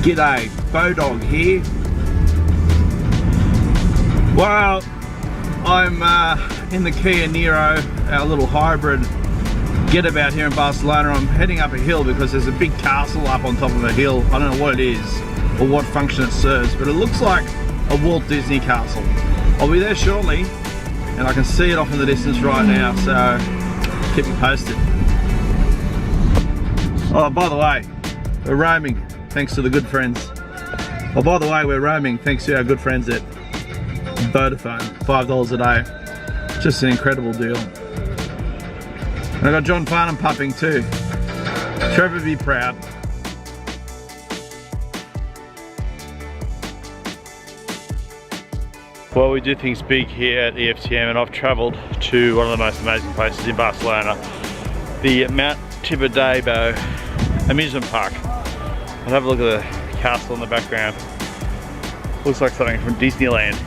G'day, Bowdog here. Well, I'm in the Kia Niro, our little hybrid get-about here in Barcelona. I'm heading up a hill because there's a big castle up on top of a hill. I don't know what it is or what function it serves, but it looks like a Walt Disney castle. I'll be there shortly, and I can see it off in the distance right now, so keep me posted. Oh, by the way, we're roaming thanks to the good friends. Oh, by the way, we're roaming thanks to our good friends at Vodafone. $5 a day. Just an incredible deal. And I got John Farnham pumping too. Trev would be proud. Well, we do things big here at EFTM, and I've travelled to one of the most amazing places in Barcelona, the Mount Tibidabo amusement park. I'll have a look at the castle in the background. Looks like something from Disneyland.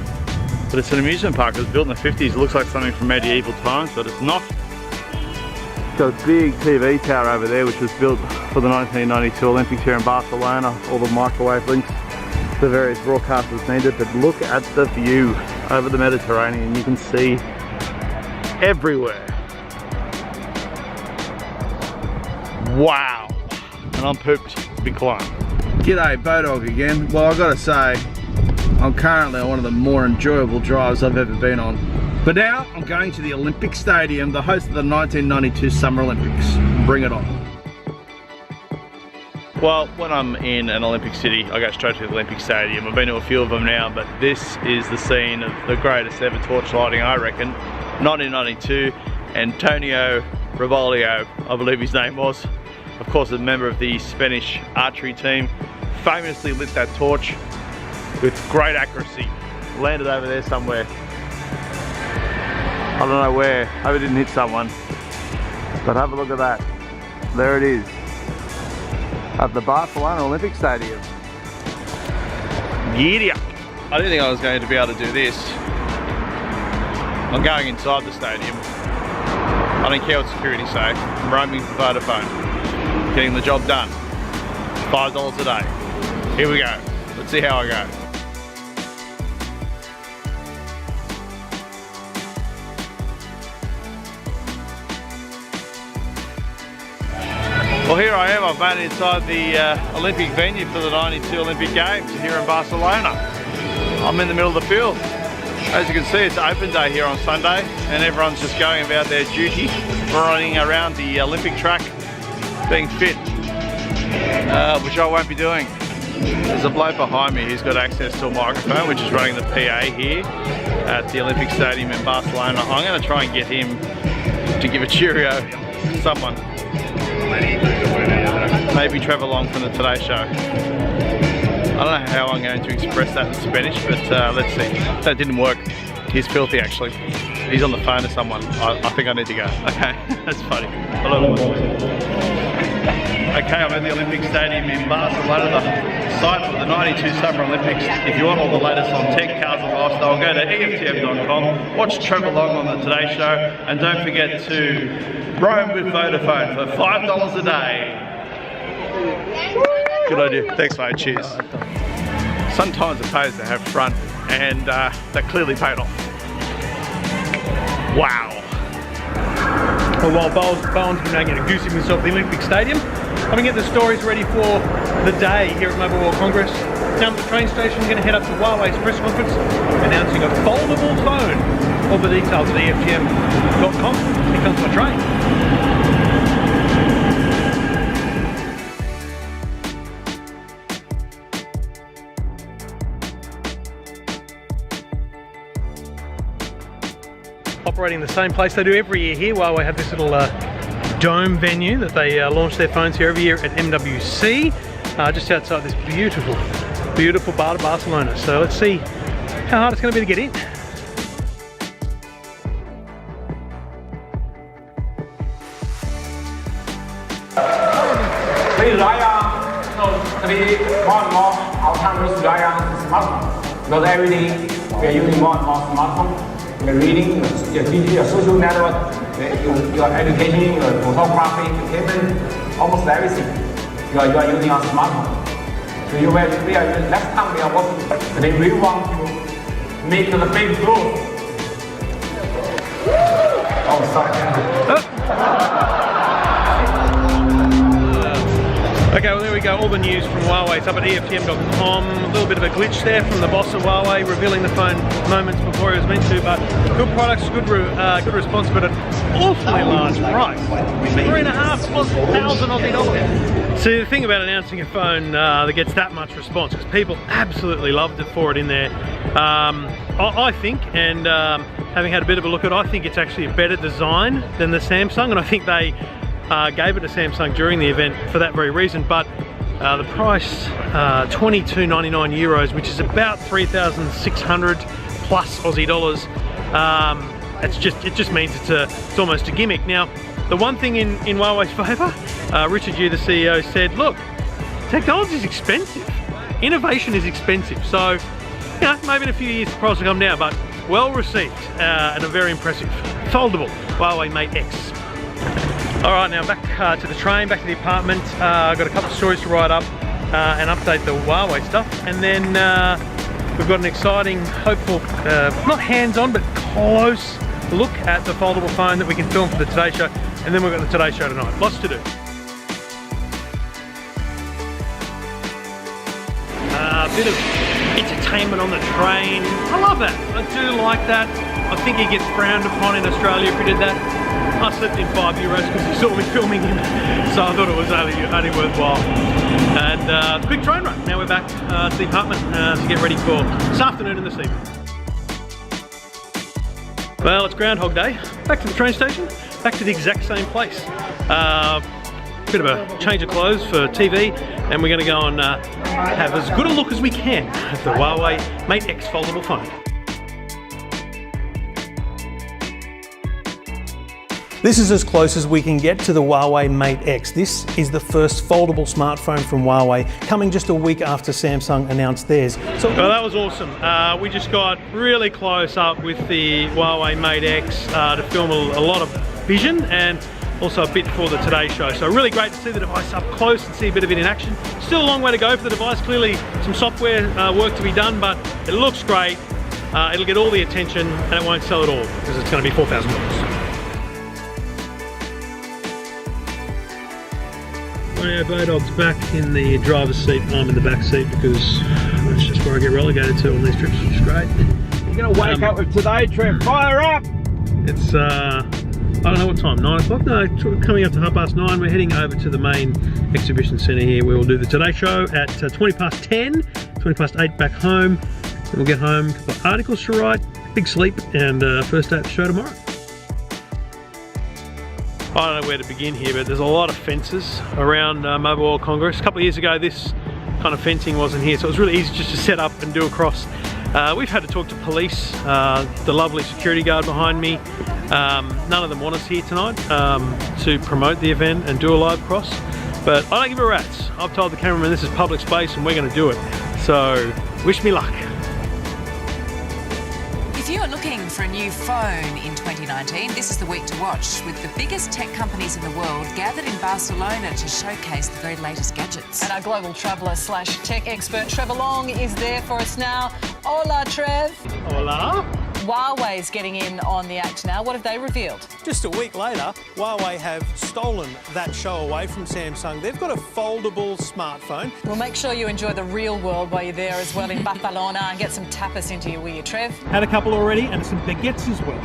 But it's an amusement park. It was built in the 50s. It looks like something from medieval times, but it's not. It's got a big TV tower over there, which was built for the 1992 Olympics here in Barcelona. All the microwave links, the various broadcasters needed. But look at the view over the Mediterranean. You can see everywhere. Wow. And I'm pooped. Big climb. G'day, Bowdog again. Well, I've got to say, I'm currently on one of the more enjoyable drives I've ever been on. But now I'm going to the Olympic Stadium, the host of the 1992 Summer Olympics. Bring it on. Well, when I'm in an Olympic city, I go straight to the Olympic Stadium. I've been to a few of them now, but this is the scene of the greatest ever torch lighting, I reckon. 1992, Antonio Rebolio, I believe his name was. Of course, a member of the Spanish archery team, famously lit that torch with great accuracy. Landed over there somewhere. I don't know where. Hope it didn't hit someone. But have a look at that. There it is. At the Barcelona Olympic Stadium. Giddy up. I didn't think I was going to be able to do this. I'm going inside the stadium. I don't care what security say. I'm roaming for Vodafone. Getting the job done. $5 a day. Here we go. Let's see how I go. Well, here I am. I've made it inside the Olympic venue for the 92 Olympic Games here in Barcelona. I'm in the middle of the field. As you can see, it's open day here on Sunday, and everyone's just going about their duty, running around the Olympic track, being fit, which I won't be doing. There's a bloke behind me who's got access to a microphone, which is running the PA here at the Olympic Stadium in Barcelona. I'm going to try and get him to give a cheerio to someone. Maybe Trev along from the Today Show. I don't know how I'm going to express that in Spanish, but let's see. That didn't work. He's filthy, actually. He's on the phone to someone. I think I need to go. Okay, that's funny. Hello. Okay, I'm at the Olympic Stadium in Barcelona, the site of the 92 Summer Olympics. If you want all the latest on tech, cars and lifestyle, go to EFTM.com, watch Trev along on the Today Show, and don't forget to roam with Vodafone for $5 a day. Good idea. Thanks, mate. Cheers. Sometimes it pays to have fun, and that clearly paid off. Wow. Well, while Bowen's been making a goose of himself at the Olympic Stadium, I'm going to get the stories ready for the day here at Mobile World Congress. Down at the train station, we're going to head up to Huawei's press conference, announcing a foldable phone. All the details at EFTM.com. Here comes my train. Operating the same place they do every year here. Huawei have this little dome venue that they launch their phones here every year at MWC, just outside this beautiful, beautiful part of Barcelona. So let's see how hard it's going to be to get in. Because every day we are using more and more smartphones. Your reading, your social network, your education, your photography, even almost everything. You are using a smartphone. Next time we are working, today we want to make the big growth. Oh, sorry. Okay, well there we go, all the news from Huawei. It's up at EFTM.com. A little bit of a glitch there from the boss of Huawei, revealing the phone moments before he was meant to, but good products, good response, but an awfully large price. 3,500 Aussie dollars. See, the thing about announcing a phone that gets that much response, because people absolutely loved it for it in there, I think, and having had a bit of a look at it, I think it's actually a better design than the Samsung, and I think they gave it to Samsung during the event for that very reason. But the price, 22.99 euros, which is about 3,600 plus Aussie dollars. It just means it's almost a gimmick. Now, the one thing in Huawei's favour, Richard Yu, the CEO, said, look, technology is expensive, innovation is expensive, so you know, maybe in a few years the price will come down, but well received and a very impressive foldable Huawei Mate X. Alright, now back to the train, back to the apartment. I've got a couple of stories to write up and update the Huawei stuff, and then we've got an exciting, hopeful, not hands-on but close look at the foldable phone that we can film for the Today Show, and then we've got the Today Show tonight. Lots to do. A bit of entertainment on the train. I love that. I do like that. I think he gets frowned upon in Australia if we did that. I slipped in €5 because he saw me filming him, so I thought it was only worthwhile. And it's a big train run. Now we're back to the apartment to get ready for this afternoon and this evening. Well, it's Groundhog Day. Back to the train station, back to the exact same place. Bit of a change of clothes for TV, and we're going to go and have as good a look as we can at the Huawei Mate X foldable phone. This is as close as we can get to the Huawei Mate X. This is the first foldable smartphone from Huawei, coming just a week after Samsung announced theirs. Well, that was awesome. We just got really close up with the Huawei Mate X to film a lot of vision and also a bit for the Today Show. So really great to see the device up close and see a bit of it in action. Still a long way to go for the device. Clearly some software work to be done, but it looks great. It'll get all the attention and it won't sell at all because it's going to be $4,000. Bowdog's back in the driver's seat, I'm in the back seat because that's just where I get relegated to on these trips, which is great. You're going to wake up with Today, Trev. Fire up! It's, I don't know what time, 9 o'clock? No, coming up to 9:30. We're heading over to the main exhibition centre here. We will do the Today Show at 10:20, 8 back home. Then we'll get home, a couple of articles to write, big sleep, and first day at the show tomorrow. I don't know where to begin here, but there's a lot of fences around Mobile World Congress. A couple of years ago, this kind of fencing wasn't here, so it was really easy just to set up and do a cross. We've had to talk to police, the lovely security guard behind me. None of them want us here tonight to promote the event and do a live cross, but I don't give a rat's. I've told the cameraman this is public space and we're going to do it, so wish me luck. If you are looking for a new phone in 2019, this is the week to watch, with the biggest tech companies in the world gathered in Barcelona to showcase the very latest gadgets. And our global traveller / tech expert Trev is there for us now. Hola, Trev. Hola. Huawei's getting in on the act now. What have they revealed? Just a week later, Huawei have stolen that show away from Samsung. They've got a foldable smartphone. We'll make sure you enjoy the real world while you're there as well in Barcelona and get some tapas into you, will you, Trev? Had a couple already and some baguettes as well.